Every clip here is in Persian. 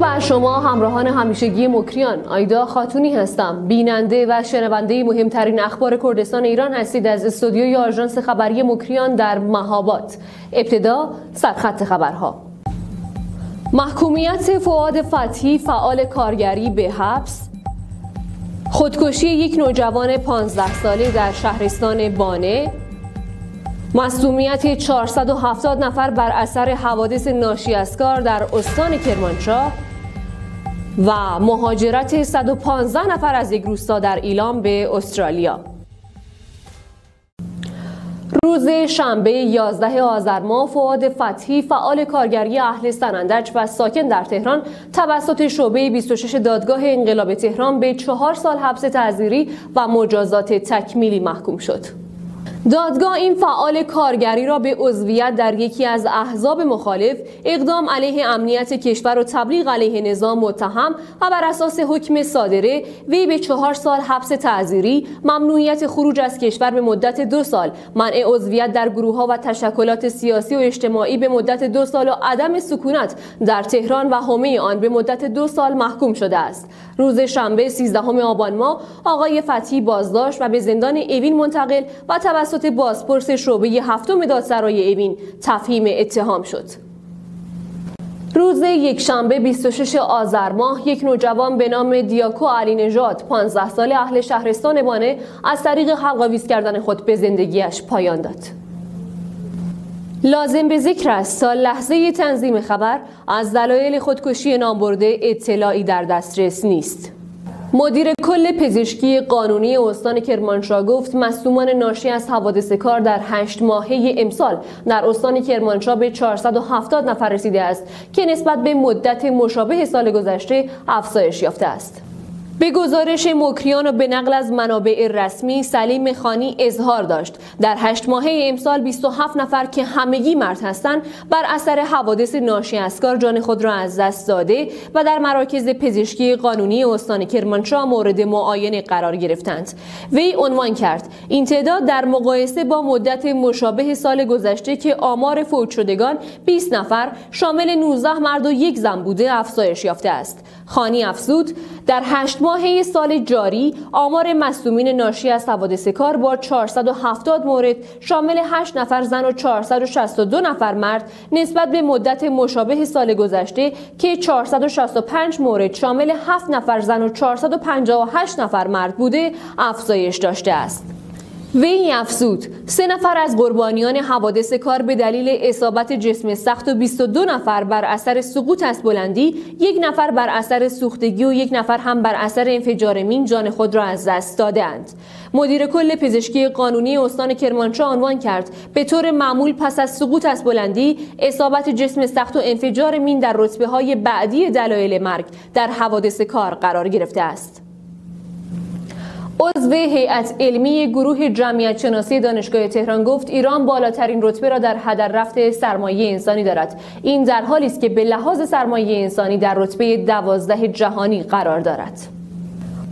بر شما همراهان همیشگی مکریان. آیدا خاتونی هستم، بیننده و شنونده مهمترین اخبار کردستان ایران هستید از استودیوی آژانس خبری مکریان در مهاباد. ابتدا سرخط خبرها. محکومیت فؤاد فتحی فعال کارگری به حبس، خودکشی یک نوجوان 15 ساله در شهرستان بانه، مصدومیت 470 نفر بر اثر حوادث ناشی از کار در استان کرمانشاه و مهاجرت 115 نفر از یک روستا در ایلام به استرالیا. روز شنبه 11 آذر ماه فؤاد فتحی فعال کارگری اهل سنندج و ساکن در تهران توسط شعبه 26 دادگاه انقلاب تهران به 4 سال حبس تعزیری و مجازات تکمیلی محکوم شد. دادگاه این فعال کارگری را به عضویت در یکی از احزاب مخالف، اقدام علیه امنیت کشور و تبلیغ علیه نظام متهم و بر اساس حکم صادره وی به 4 سال حبس تعزیری، ممنوعیت خروج از کشور به مدت 2 سال، منع عضویت در گروه‌ها و تشکلات سیاسی و اجتماعی به مدت 2 سال و عدم سکونت در تهران و حومه آن به مدت 2 سال محکوم شده است. روز شنبه 13 آبان ماه آقای فتحی بازداشت و به زندان اوین منتقل و توسط بازپرس شعبه 7 دادسرای اوین تفهیم اتهام شد. روز یکشنبه 26 آذر ماه یک نوجوان به نام دیاکو علی نژاد 15 ساله اهل شهرستان بانه از طریق حلق‌آویز کردن خود به زندگیش پایان داد. لازم به ذکر است تا لحظه تنظیم خبر از دلایل خودکشی نامبرده اطلاعی در دسترس نیست. مدیر کل پزشکی قانونی استان کرمانشاه گفت مصدومان ناشی از حوادث کار در 8 ماهه امسال در استان کرمانشاه به 470 نفر رسیده است که نسبت به مدت مشابه سال گذشته افزایش یافته است. به گزارش مکریان و به نقل از منابع رسمی، سلیم خانی اظهار داشت در 8 ماهه امسال 27 نفر که همگی مرد هستند بر اثر حوادث ناشی از کار جان خود را از دست داده و در مراکز پزشکی قانونی استان کرمانشاه مورد معاینه قرار گرفتند. وی عنوان کرد این تعداد در مقایسه با مدت مشابه سال گذشته که آمار فوت شدگان 20 نفر شامل 19 مرد و 1 زن بوده افزایش یافته است. خانی افزود در 8 ماهه سال جاری آمار مصدومین ناشی از حوادث کار با 470 مورد شامل 8 نفر زن و 462 نفر مرد نسبت به مدت مشابه سال گذشته که 465 مورد شامل 7 نفر زن و 458 نفر مرد بوده افزایش داشته است. وی افزود 3 نفر از قربانیان حوادث کار به دلیل اصابت جسم سخت و 22 نفر بر اثر سقوط از بلندی، 1 نفر بر اثر سوختگی و 1 نفر هم بر اثر انفجار مین جان خود را از دست دادند. مدیر کل پزشکی قانونی استان کرمانشاه عنوان کرد به طور معمول پس از سقوط از بلندی، اصابت جسم سخت و انفجار مین در رتبه‌های بعدی دلایل مرگ در حوادث کار قرار گرفته است. عضو هیئت علمی گروه جمعیت شناسی دانشگاه تهران گفت ایران بالاترین رتبه را در هدر رفت سرمایه انسانی دارد. این در حالی است که به لحاظ سرمایه انسانی در رتبه 12 جهانی قرار دارد.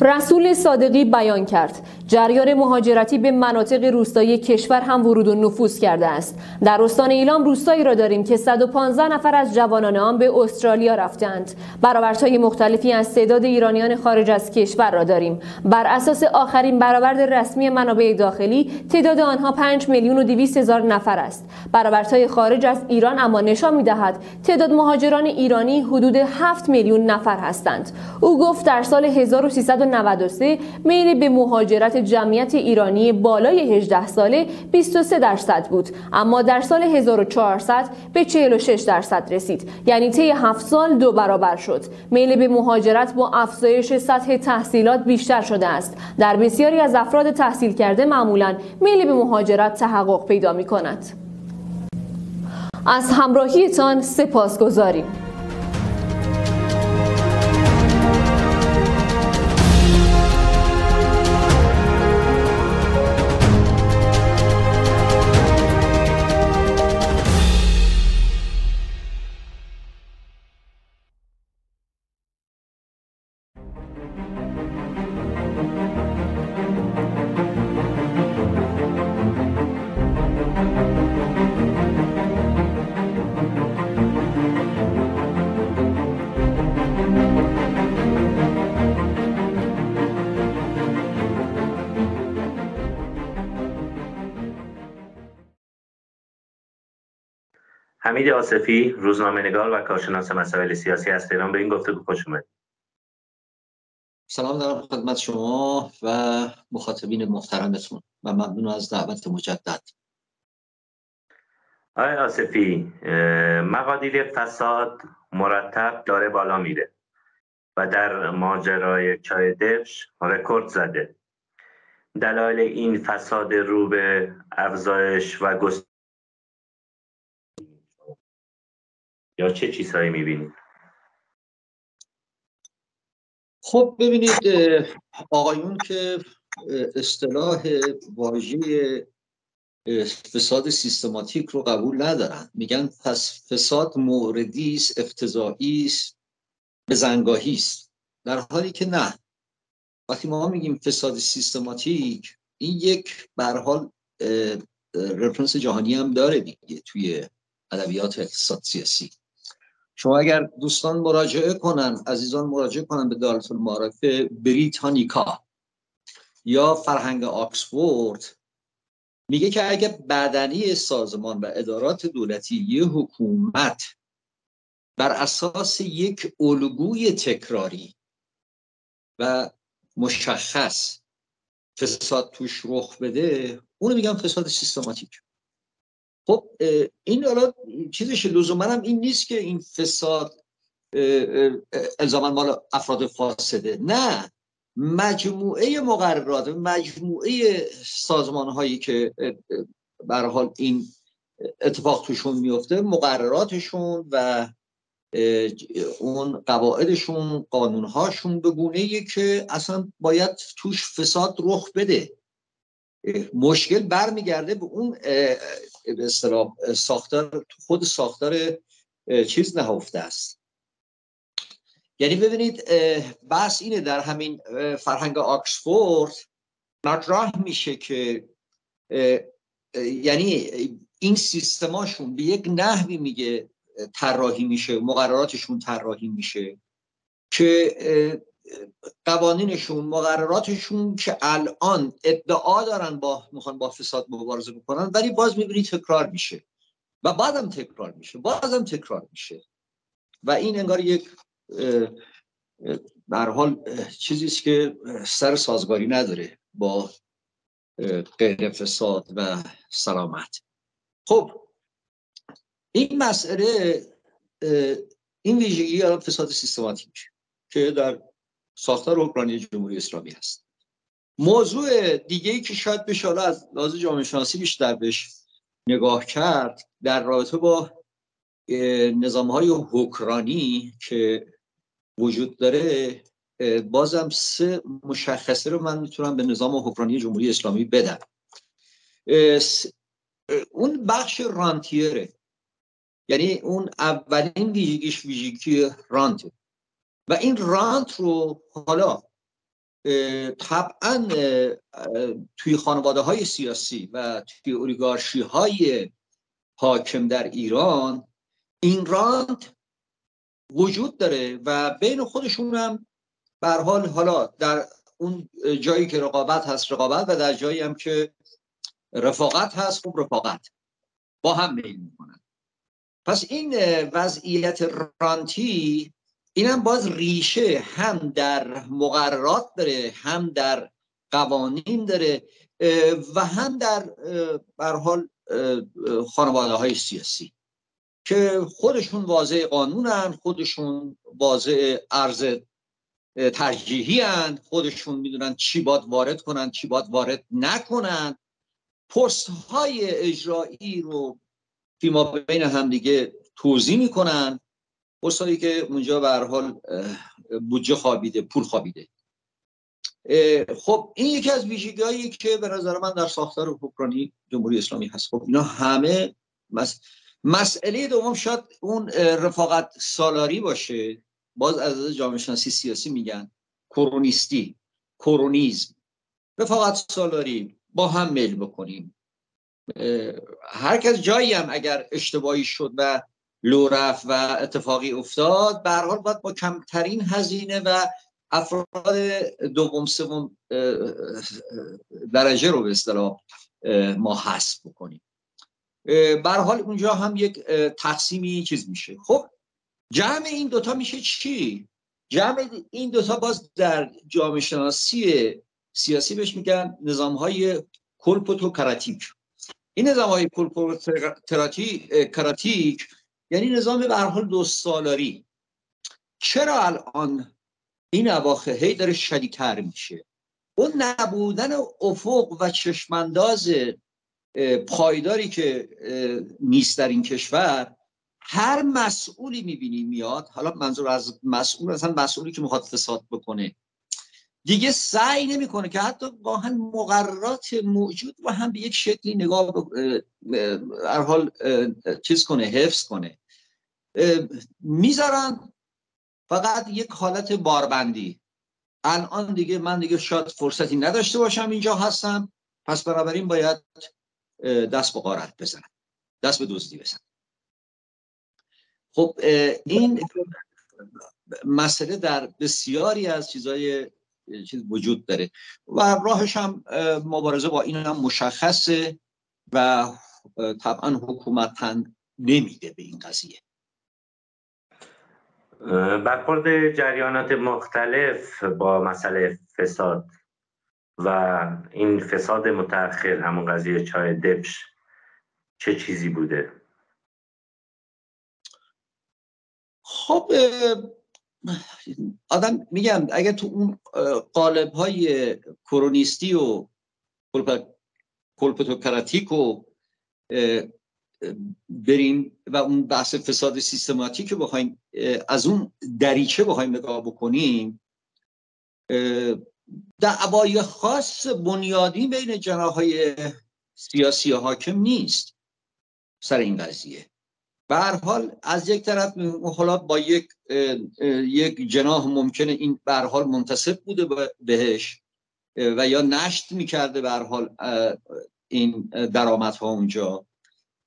رسول صادقی بیان کرد جریان مهاجرتی به مناطق روستایی کشور هم ورود و نفوذ کرده است. در استان ایلام روستایی را داریم که 115 نفر از جوانان آن به استرالیا رفتند. برآوردهای مختلفی از تعداد ایرانیان خارج از کشور را داریم. بر اساس آخرین برآورد رسمی منابع داخلی تعداد آنها 5,200,000 نفر است. برآوردهای خارج از ایران اما نشان می‌دهد تعداد مهاجران ایرانی حدود 7 میلیون نفر هستند. او گفت در سال 1393 میل به مهاجرت جمعیت ایرانی بالای 18 ساله 23% بود، اما در سال 1400 به 46% رسید، یعنی طی 7 سال 2 برابر شد. میل به مهاجرت با افزایش سطح تحصیلات بیشتر شده است. در بسیاری از افراد تحصیل کرده معمولاً میل به مهاجرت تحقق پیدا می‌کند. از همراهیتان سپاسگزاریم. حمید آصفی، روزنامه‌نگار و کارشناس مسائل سیاسی از تهران، به این گفتگو خوش اومدید. سلام دارم خدمت شما و مخاطبین محترمتون و ممنون از دعوت مجدد. آقای آصفی، مقادیر فساد مرتب داره بالا میره و در ماجرای چای دبش رکورد زده. دلایل این فساد رو به افزایش و گسترش یا چه چیزهایی میبینید؟ خب ببینید آقایون که اصطلاح واژه فساد سیستماتیک رو قبول ندارن، میگن پس فساد موردی است، افتضاحی است، بزنگاهی است، در حالی که نه. وقتی ما میگیم فساد سیستماتیک، این یک به هر حال رفرنس جهانی هم داره دیگه توی ادبیات اقتصاد سیاسی. شما اگر دوستان مراجعه کنن، عزیزان مراجعه کنن به دارالمعارف بریتانیکا یا فرهنگ آکسفورد، میگه که اگر بدنی سازمان و ادارات دولتی یه حکومت بر اساس یک الگوی تکراری و مشخص فساد توش رخ بده، اونو میگم فساد سیستماتیک. خب این حالا چیزش لزوما هم این نیست که این فساد الزاما مال افراد فاسده، نه، مجموعه مقررات، مجموعه سازمان هایی که به هر حال این اتفاق توشون میفته، مقرراتشون و اون قواعدشون، قانونهاشون به گونه‌ایه که اصلا باید توش فساد رخ بده. مشکل برمیگرده به اون به اصطلاح ساختار، خود ساختار چیز نهفته است. یعنی ببینید بحث اینه، در همین فرهنگ آکسفورد مطرح میشه که یعنی این سیستماشون به یک نحوی میگه طراحی میشه، مقرراتشون طراحی میشه که قوانینشون، مقرراتشون که الان ادعا دارن میخوان با فساد مبارزه بکنن، ولی باز میبینی تکرار میشه و بعدم تکرار میشه، بازم تکرار میشه و این انگار یک در حال چیزی است که سر سازگاری نداره با غیر فساد و سلامت. خب این مسئله، این ویژگی الان فساد سیستماتیک که در ساختار حکمرانی جمهوری اسلامی هست. موضوع دیگه‌ای که شاید بشه حالا از لحاظ جامعه شناسی بیشتر بهش نگاه کرد در رابطه با نظام‌های حکمرانی که وجود داره، بازم سه مشخصه رو من میتونم به نظام حکمرانی جمهوری اسلامی بدم. اون بخش رانتیره، یعنی اون اولین ویژگیش ویژگی رانته و این رانت رو حالا طبعا توی خانواده های سیاسی و توی اولیگارشی های حاکم در ایران این رانت وجود داره و بین خودشون هم به هر حال حالا در اون جایی که رقابت هست رقابت و در جایی هم که رفاقت هست خب رفاقت با هم میل میکنن. پس این وضعیت رانتی اینم باز ریشه هم در مقررات داره، هم در قوانین داره و هم در به هر حال خانواده های سیاسی که خودشون واضع قانونن، خودشون واضع ارز ترجیحی هن، خودشون میدونن چی باید وارد کنن چی باید وارد نکنن، پست های اجرایی رو فیما بین هم دیگه توزیع میکنن، پست هایی که اونجا به هر حال بودجه خوابیده، پول خوابیده. خب این یکی از ویژگی‌هایی که به نظر من در ساختار حکمرانی جمهوری اسلامی هست. خب اینا همه مسئله دوم شاید اون رفاقت سالاری باشه، باز از جامعه شناسی سیاسی میگن کرونیستی، کرونیزم، رفاقت سالاری، با هم میل بکنیم، هر کس جایی هم اگر اشتباهی شد و لو رفت و اتفاقی افتاد، به هر حال باید با کمترین هزینه و افراد دوم سوم درجه رو به اصطلاح ما حسب بکنیم. به هر حال اونجا هم یک تقسیمی چیز میشه. خب جمع این دوتا میشه چی؟ جمع این دوتا باز در جامعه شناسی سیاسی بهش میگن نظام‌های کورپوتوکراتیک. این نظام‌های کورپوتوکراتیک یعنی نظام به هر حال 2 سالاری. چرا الان این اواخر هی داره شدیدتر میشه؟ اون نبودن افق و چشمانداز پایداری که نیست در این کشور، هر مسئولی میبینی میاد، حالا منظور از مسئول اصلا مسئولی که میخواد فساد بکنه، دیگه سعی نمیکنه که حتی با هم مقررات موجود و هم به یک شکلی نگاه هر حال چیز کنه، حفظ کنه، میذارن فقط یک حالت باربندی. الان دیگه من دیگه شاید فرصتی نداشته باشم اینجا هستم، پس بنابراین باید دست به غارت بزنم، دست به دزدی بزنم. خب این مسئله در بسیاری از چیزای وجود داره و راهش هم مبارزه با این هم مشخصه و طبعا حکومت هم نمیده به این قضیه. برخورد جریانات مختلف با مسئله فساد و این فساد متأخر، همون قضیه چای دبش، چه چیزی بوده؟ خب آدم میگم اگه تو اون قالب‌های کرونیستی و کورپوتوکراتیک رو بریم و اون بحث فساد سیستماتیک رو بخوایم از اون دریچه بخوایم نگاه بکنیم، دعوای خاص بنیادی بین جناح‌های سیاسی حاکم نیست سر این قضیه. به هر حال از یک طرف حالا با یک جناح ممکنه این به هر حال منتسب بوده بهش و یا نشت میکرده به هر حال این درآمدها اونجا.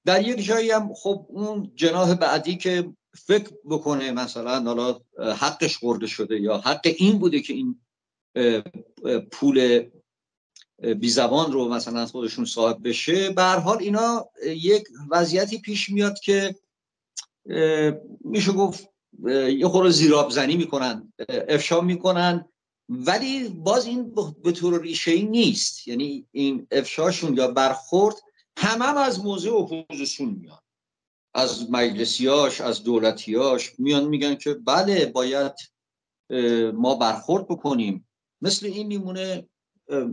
در یک جایی هم خب اون جناح بعدی که فکر بکنه مثلا حالا حقش خورده شده یا حق این بوده که این پول بی زبان رو مثلا خودشون صاحب بشه، به هر حال اینا یک وضعیتی پیش میاد که میشه گفت یه خورده زیراب زنی میکنن، افشا میکنن، ولی باز این به طور ریشه‌ای نیست. یعنی این افشاشون یا برخورد هم از موضع اپوزیسیون میاد، از مجلسیاش، از دولتیاش میان میگن که بله باید ما برخورد بکنیم. مثل این میمونه،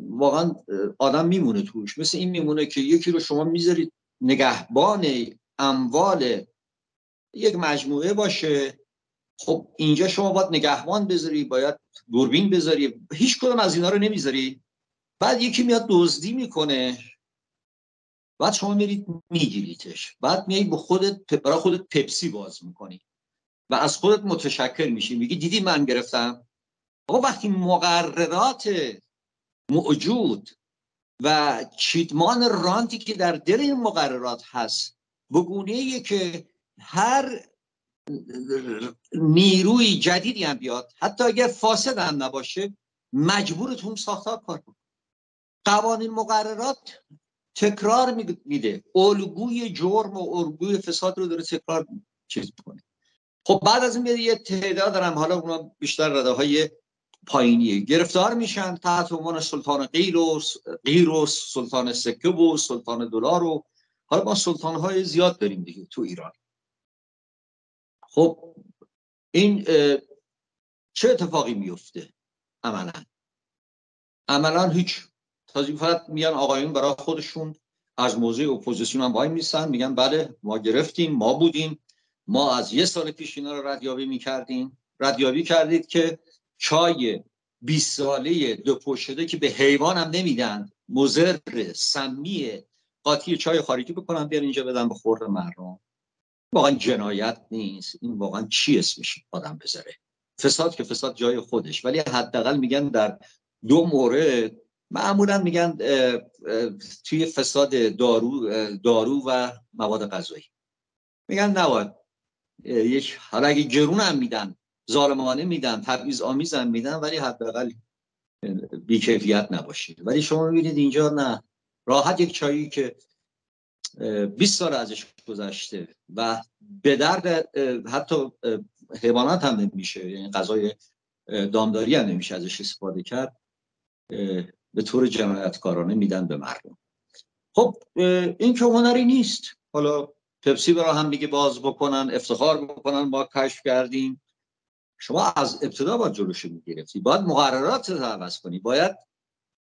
واقعا آدم میمونه توش، مثل این میمونه که یکی رو شما میذارید نگهبان اموال یک مجموعه باشه، خب اینجا شما باید نگهبان بذاری، باید دوربین بذاری، هیچ کدوم از اینا رو نمیذاری. بعد یکی میاد دزدی میکنه، بعد شما میرید میگیریدش، بعد میای برای خودت پپسی باز میکنی و از خودت متشکر میشی، میگی دیدی من گرفتم. آقا وقتی مقررات موجود و چیدمان رانتی که در دل این مقررات هست به گونه‌ایه که هر نیروی جدیدی هم بیاد، حتی اگر فاسد هم نباشه، مجبورتون ساختار کار کنه. قوانین مقررات تکرار میده، الگوی جرم و الگوی فساد رو داره تکرار چیز میکنه. خب بعد از این یه تعداد دارم، حالا اونا بیشتر رده‌های پایینیه، گرفتار میشن تحت عنوان سلطان غیر و سلطان سکه و سلطان دلار و حالا ما سلطان‌های زیاد داریم دیگه تو ایران. خب این چه اتفاقی میفته؟ عملا هیچ. تازه فقط میان آقایون برای خودشون از موضع اپوزیسیون هم وای میسن، میگن بله ما گرفتیم، ما بودیم، ما از 1 سال پیش اینا رو ردیابی کردید که چای 20 ساله 2 پشته که به حیوان هم نمیدن، مضر، سمی، قاطی چای خارجی بکنن بیان اینجا بدن به خورد مردم. واقعا جنایت نیست این؟ واقعا چی اسمش آدم بذاره؟ فساد که فساد جای خودش، ولی حداقل میگن در 2 مورد معمولا میگن توی فساد دارو و مواد غذایی میگن نباید یک، حالا اگه گرون هم میدن، ظالمانه میدن، تبعیض آمیز هم میدن، ولی حداقل بی‌کیفیت نباشه. ولی شما میبینید اینجا نه، راحت یک چایی که 20 سال ازش گذشته و به درد حتی حیوانات هم نمیشه، یعنی غذای دامداری هم نمیشه ازش استفاده کرد، به طور جنایتکارانه میدن به مردم. خب این که هنری نیست. حالا پپسی برای هم میگه باز بکنن، افتخار بکنن ما کشف کردیم. شما از ابتدا باید جلوشو میگرفتی، باید مقررات رو عوض کنی، باید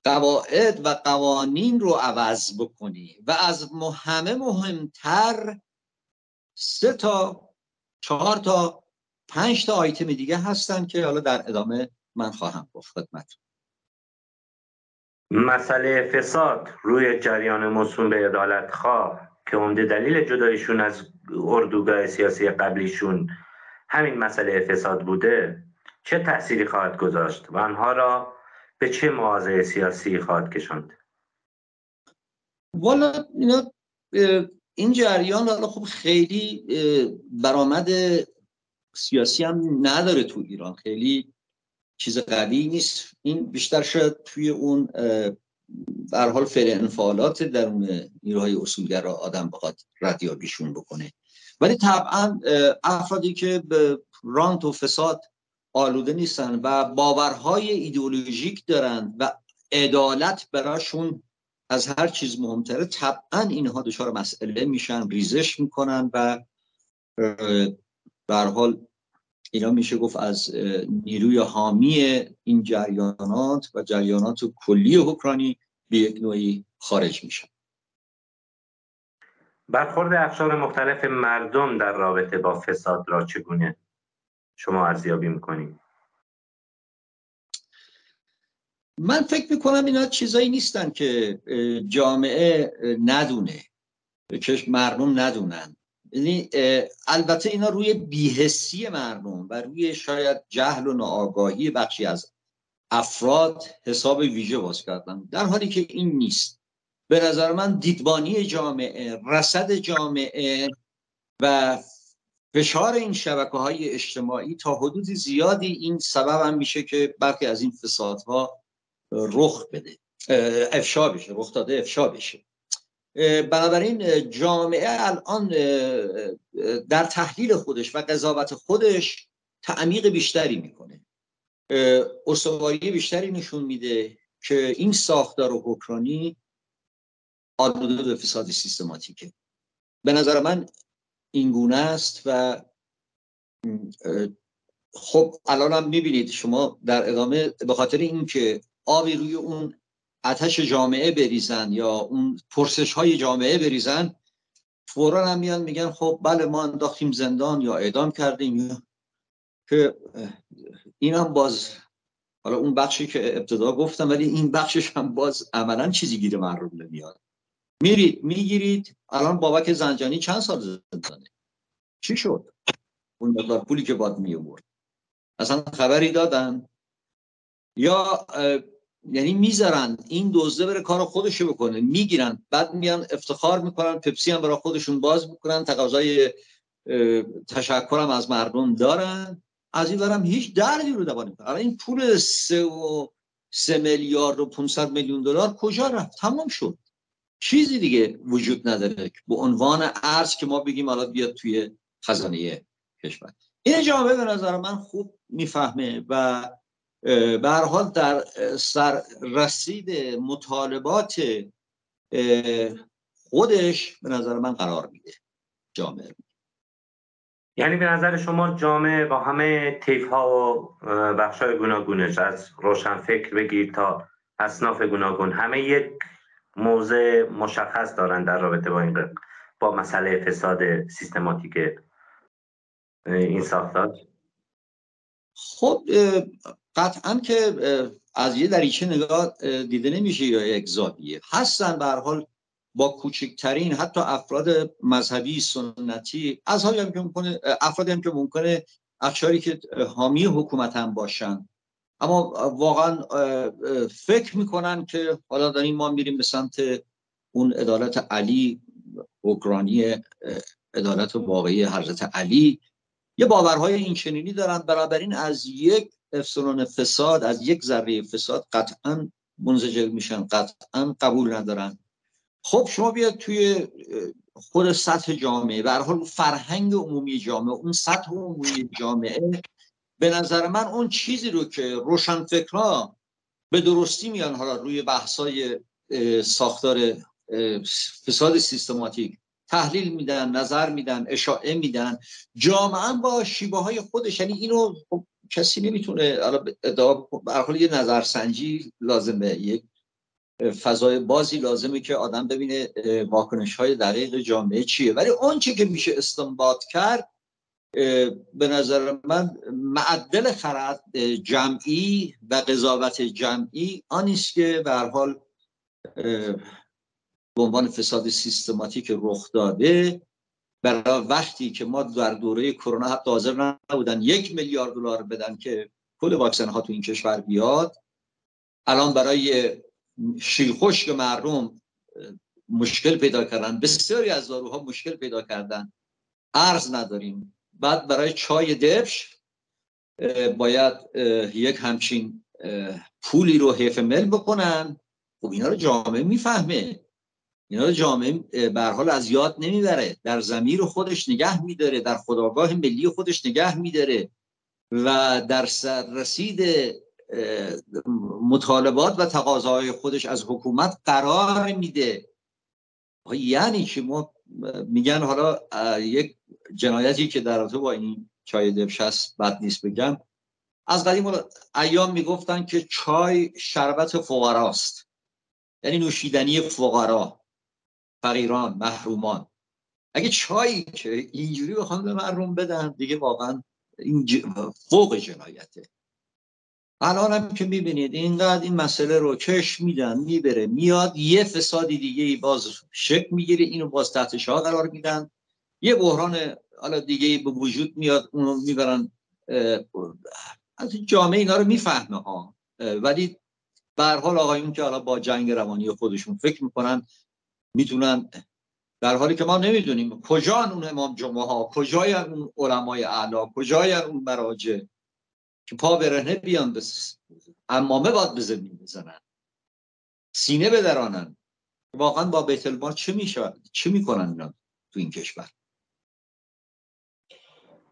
قواعد و قوانین رو عوض بکنی و از همه مهمتر 3 تا 4 تا 5 تا آیتم دیگه هستن که حالا در ادامه من خواهم گفت خدمتتون. مسئله فساد روی جریان موسوم به عدالتخواه که عمده دلیل جدایشون از اردوگاه سیاسی قبلیشون همین مسئله فساد بوده، چه تأثیری خواهد گذاشت و آنها را به چه مواضع سیاسی خواهد کشاند؟ والا این جریان حالا خب خیلی برآمد سیاسی هم نداره تو ایران، خیلی چیز قوی نیست. این بیشتر شاید توی اون به هر حال فعل انفعالات درون نیروهای اصولگرا آدم بخواد ردیابیشون بکنه. ولی طبعا افرادی که به رانت و فساد آلوده نیستن و باورهای ایدئولوژیک دارن و عدالت براشون از هر چیز مهمتره، طبعا اینها دچار مسئله میشن، ریزش میکنن و به هر حال اینا میشه گفت از نیروی حامی این جریانات و جریانات کلی حکمرانی به یک نوعی خارج میشن. برخورد اقشار مختلف مردم در رابطه با فساد را چگونه شما ارزیابی میکنید؟ من فکر میکنم اینا چیزایی نیستن که جامعه ندونه، که مردم ندونن. یعنی البته اینا روی بی‌حسی مردم و روی شاید جهل و ناآگاهی بخشی از افراد حساب ویژه باز کردن، در حالی که این نیست. به نظر من دیدبانی جامعه، رصد جامعه و فشار این شبکه‌های اجتماعی تا حدود زیادی این سبب هم میشه که برخی از این فسادها رخ بده، افشا بشه، رخ داده افشا بشه. بنابراین جامعه الان در تحلیل خودش و قضاوت خودش تعمیق بیشتری میکنه، استواری بیشتری نشون میده که این ساختار حکمرانی آلوده به فساد سیستماتیکه. به نظر من این گونه است و خب الان هم میبینید شما در ادامه، به خاطر اینکه آبی روی اون آتش جامعه بریزن یا اون پرسش های جامعه بریزن، فوراً هم میان میگن خب بله ما انداختیم زندان یا اعدام کردیم، که این هم باز حالا اون بخشی که ابتدا گفتم، ولی این بخشش هم باز عملاً چیزی گیر مردم نمیاد. میگیرید الان بابک زنجانی چند سال زندانه، چی شد؟ اون مقدار پولی که باید می‌آورد اصلا خبری دادن؟ یا یعنی میذارن این دزده بره کار خودشو بکنه، میگیرن، بعد میان افتخار میکنن، پپسی هم برای خودشون باز میکنن، تقاضای تشکرم از مردم دارن، از این برم هیچ دردی رو دوان نمیکنن. الان این پول 3 میلیارد و 500 میلیون دلار کجا رفت؟ تمام شد، چیزی دیگه وجود نداره به عنوان ارز که ما بگیم حالا بیاد توی خزانه کشور. این جامعه به نظر من خوب میفهمه و به هر حال در سر رسید مطالبات خودش به نظر من قرار میده جامعه. یعنی به نظر شما جامعه با همه طیف‌ها و بخش‌های گوناگونش، از روشنفکر بگیر تا اصناف گوناگون، همه یک موضع مشخص دارن در رابطه با مسئله فساد سیستماتیک این ساختار؟ خب قطعا که از یه دریچه نگاه دیده نمیشه یا یک زاویه هستن به هر حال با کوچکترین حتی افراد مذهبی سنتی، افرادی هم که ممکنه اقشاری که حامی حکومت هم باشن، اما واقعا فکر میکنن که حالا داریم ما میریم به سمت اون عدالت علی، حکمرانی عدالت واقعی حضرت علی، یه باورهای این چنینی دارن. بنابراین از یک افسران فساد، از یک ذره فساد قطعا منزجر میشن، قطعا قبول ندارن خب شما بیاد توی خود سطح جامعه، به هر حال فرهنگ عمومی جامعه، اون سطح عمومی جامعه، به نظر من اون چیزی رو که روشنفکرها به درستی میان حالا روی بحثای ساختار فساد سیستماتیک تحلیل میدن، نظر میدن، اشاعه میدن، جامعه با شیوه های خودش، یعنی اینو کسی نمیتونه ادعا، به هر حال یه نظرسنجی لازمه، یک فضای بازی لازمه که آدم ببینه واکنش های دقیق جامعه چیه. ولی اون چی که میشه استنباط کرد به نظر من معدل خرد جمعی و قضاوت جمعی آنیست که به هر حال به عنوان فساد سیستماتیک رخ داده. برای وقتی که ما در دوره کرونا حتی حاضر نبودن 1 میلیارد دلار بدن که کل واکسن ها تو این کشور بیاد، الان برای شیرخشک مردم مشکل پیدا کردن، بسیاری از داروها مشکل پیدا کردن، ارز نداریم. بعد برای چای دبش باید یک همچین پولی رو حیف مل بکنن. خب اینا رو جامعه میفهمه، اینا رو جامعه به هر حال از یاد نمیبره، در ضمیر خودش نگه میداره، در خودآگاه ملی خودش نگه میداره و در سررسید مطالبات و تقاضاهای خودش از حکومت قرار میده. یعنی که ما میگن حالا یک جنایتی که در رابطه با این چای دبش هست بد نیست بگم، از قدیم ایام میگفتن که چای شربت فقراست، یعنی نوشیدنی فقرا، فقیران، محرومان. اگه چایی که اینجوری بخوام به مردم بدن دیگه واقعا این فوق جنایته. الان هم که میبینید اینقدر این مسئله رو کش میدن، میبره میاد، یه فسادی دیگه باز شکل میگیره، اینو باز تحت شعار قرار میدن، یه بحران حالا دیگه به وجود میاد، اونو میبرن. از جامعه اینا رو میفهمه ها، ولی به هر حال آقایون که حالا با جنگ روانی خودشون فکر میکنن میتونن، در حالی که ما نمیدونیم کجا اون امام جمعه ها، کجای اون علمای اعلی، کجای اون مراجع که پا برهنه بیان امامه باید به زمین بزنن، سینه بدرانن. واقعا با بیت المال چه میشه، چه میکنن اینا تو این کشور؟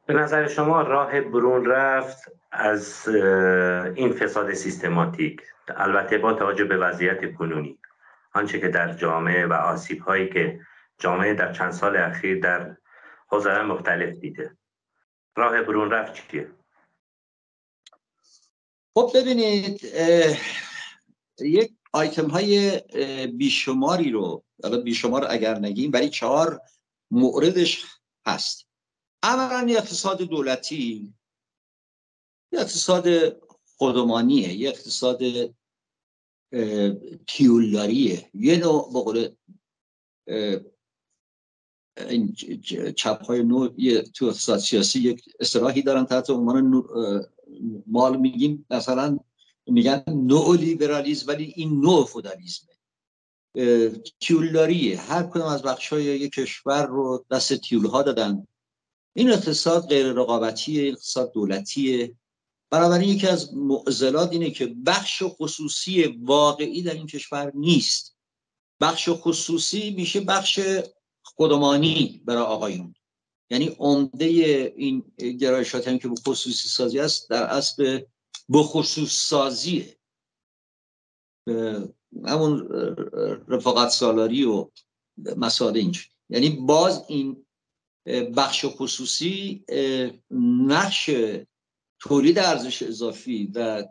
به نظر شما راه برون رفت از این فساد سیستماتیک، البته با توجه به وضعیت کنونی، آنچه که در جامعه و آسیب هایی که جامعه در چند سال اخیر در حوزه‌های مختلف دیده، راه برون رفت چیه؟ خب ببینید، یک آیتم های بیشماری رو، حالا بیشمار اگر نگیم ولی 4 موردش هست. اولا یه اقتصاد دولتی، یه اقتصاد خودمانیه، یه اقتصاد تیولاریه، یه نوع بقول این چپ های نوع تو اقتصاد سیاسی یک اصطلاحی دارن تحت عنوان مال میگیم، مثلا میگن نوع لیبرالیسم، ولی این نوع فودالیسمه، تیولاریه. هر کدوم از بخش‌های یک کشور رو دست تیول ها دادن. این اقتصاد غیر رقابتیه، اقتصاد دولتیه. بنابراین یکی از معضلات اینه که بخش خصوصی واقعی در این کشور نیست. بخش خصوصی میشه بخش خودمانی برای آقایون، یعنی عمده این گرایشات هم که به خصوصی سازی است در اصل به خصوص سازیه، همون رفاقت سالاری و مسائل اینجا. یعنی باز این بخش خصوصی نقش تولید ارزش اضافی و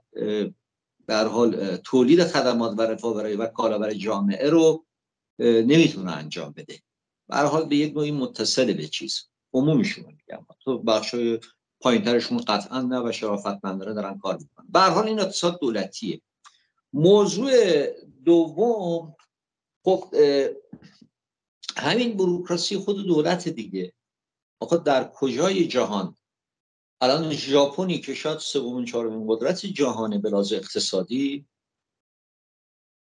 در حال تولید خدمات و رفاه برای و کالا برای جامعه رو نمیتونه انجام بده. به هر حال به یک نوعی متصل به چیز عمومیشون میگم، تو بخشای پایینترشون قطعا نه و شرافتمندانه دارن کار میکنن. به هر حال این اقتصاد دولتیه. موضوع دوم، خب همین بوروکراسی خود دولت دیگه. آخه در کجای جهان الان ژاپنی که شاید 3 4 قدرت جهانه به لحاظ اقتصادی،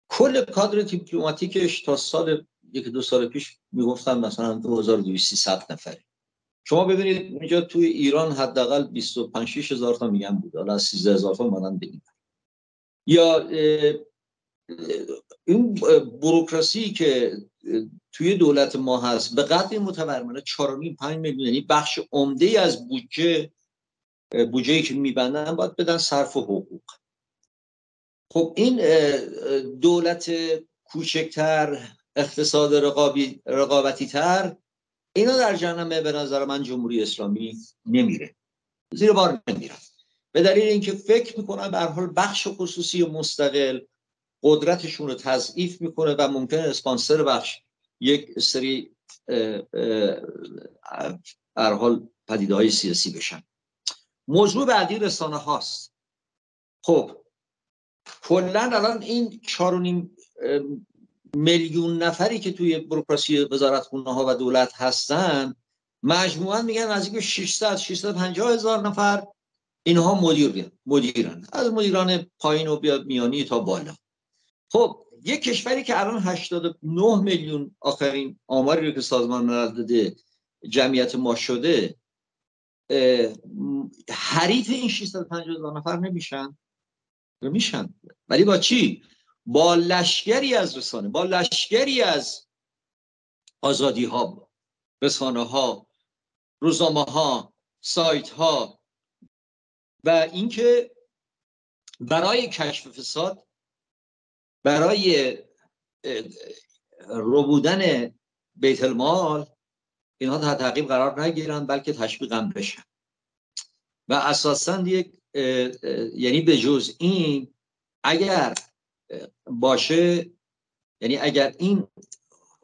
کل کادر دیپلماتیکش تا سال 1-2 سال پیش میگفتن مثلا 2200 نفره. شما ببینید اینجا توی ایران حداقل 25-6 هزار تا میگن بود، حالا از 13,000 تا اومدن بگیم. یا این بوروکراسی که توی دولت ما هست به قدری متورمنه 4.5-5 میلیون، یعنی بخش عمده از بودجه‌ای که میبندن باید بدن صرف و حقوق. خب این دولت کوچکتر، اقتصاد رقابتی تر، اینا در جنبه به نظر من جمهوری اسلامی نمیره، زیر بار نمیرن، به دلیل اینکه فکر میکنن به هر حال بخش خصوصی مستقل قدرتشون رو تضعیف میکنه و ممکنه اسپانسر بخش یک سری هر حال پدیده‌های سیاسی بشن. موضوع بعدی رسانه هاست. خب کلا الان این 4.5 میلیون نفری که توی بوروکراسی وزارتخونه ها و دولت هستن مجموعاً میگن نزدیک 650 هزار نفر اینها مدیرن، از مدیران پایین و بیاد میانی تا بالا. خب یک کشوری که الان 89 میلیون، آخرین آماری رو که سازمان ملل داده، جمعیت ما شده، حریف این 650 هزار نفر نمیشن. ولی با چی؟ با لشکری از رسانه، با لشکری از آزادی ها، رسانه ها، روزنامه ها، سایت ها، و اینکه برای کشف فساد، برای ربودن بیت المال، اینها تحت تعقیب قرار نگیرن بلکه تشویق هم بشن. و اساساً یک یعنی به جز این اگر باشه، یعنی اگر این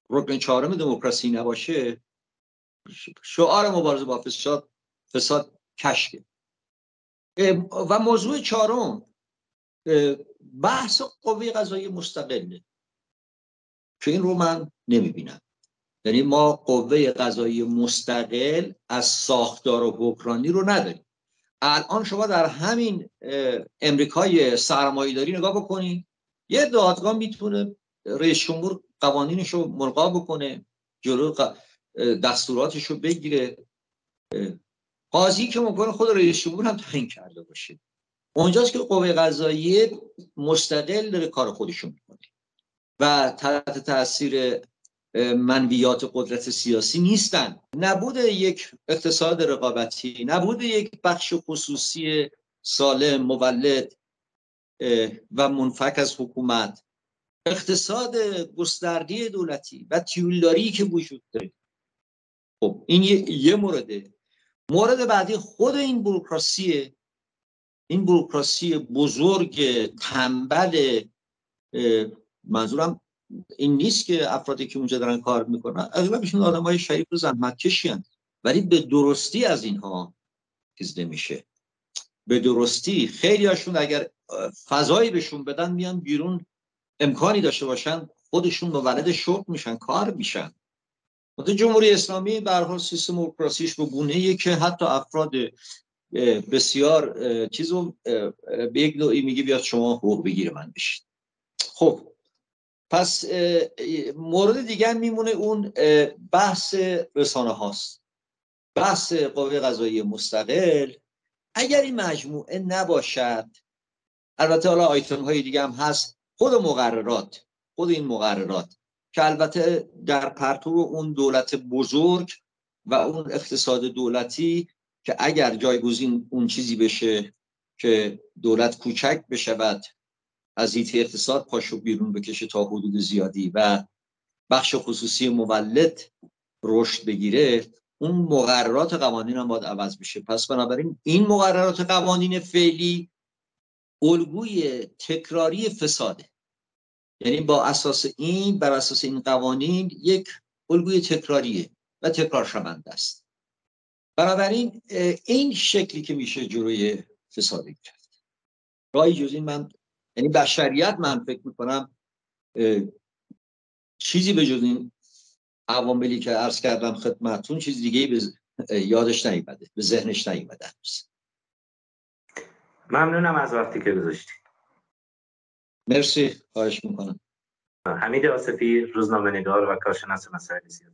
رکن 4 دموکراسی نباشه، شعار مبارزه با فساد کشکه. و موضوع 4 بحث قوه قضاییه مستقله که این رو من نمیبینم. یعنی ما قوه قضاییه مستقل از ساختار و حکمرانی رو نداریم. الان شما در همین امریکای سرمایه‌داری نگاه بکنید، یه دادگاه میتونه رئیس جمهور قوانینش رو ملغا بکنه، جلو دستوراتش رو بگیره، قاضی که ممکنه خود رئیس جمهور هم تعیین کرده باشه. اونجاست که قوه قضاییه مستقل داره کار خودشون میکنه و تحت تاثیر منویات قدرت سیاسی نیستن. نبود یک اقتصاد رقابتی، نبود یک بخش خصوصی سالم، مولد و منفک از حکومت، اقتصاد گسترده دولتی و تیولداری که وجود داره. خب این یه مورده. مورد بعدی خود این بوروکراسی بزرگ تنبل، منظورم این نیست که افرادی که اونجا دارن کار میکنن اغلبشون آدمای شریف و زحمتکشی هستند، ولی به درستی از اینها چیز نمیشه. به درستی خیلی هاشون اگر فضایی بهشون بدن میان بیرون، امکانی داشته باشن خودشون مولد شغل میشن، کار میشن. مثلا جمهوری اسلامی به هر حال سیستم بوروکراسیش به گونه‌ایه که حتی افراد بسیار چیزو به یک نوعی میگه بیاد شما حقوق بگیر من بشید. خب پس مورد دیگر میمونه اون بحث رسانه هاست، بحث قوه قضاییه مستقل. اگر این مجموعه نباشد، البته حالا آیتم های دیگه هم هست، خود این مقررات که البته در پرتو اون دولت بزرگ و اون اقتصاد دولتی که اگر جایگزین اون چیزی بشه که دولت کوچک بشود، از حیطه اقتصاد پاشو بیرون بکشه تا حدود زیادی و بخش خصوصی مولد رشد بگیره، اون مقررات قوانین هم باید عوض بشه. پس بنابراین این مقررات قوانین فعلی الگوی تکراری فساده، یعنی بر اساس این قوانین یک الگوی تکراریه و تکرار شونده است. بنابراین این شکلی که میشه جلوی فساد گرفت. راهی جز این من، یعنی بشریت، من فکر میکنم چیزی به جز این عواملی که عرض کردم خدمتتون چیز دیگه به یادش نیامده، به ذهنش نیامده. ممنونم از وقتی که گذاشتید. مرسی، خواهش میکنم. حمید آصفی، روزنامه‌نگار و کارشناس مسائل سیاسی.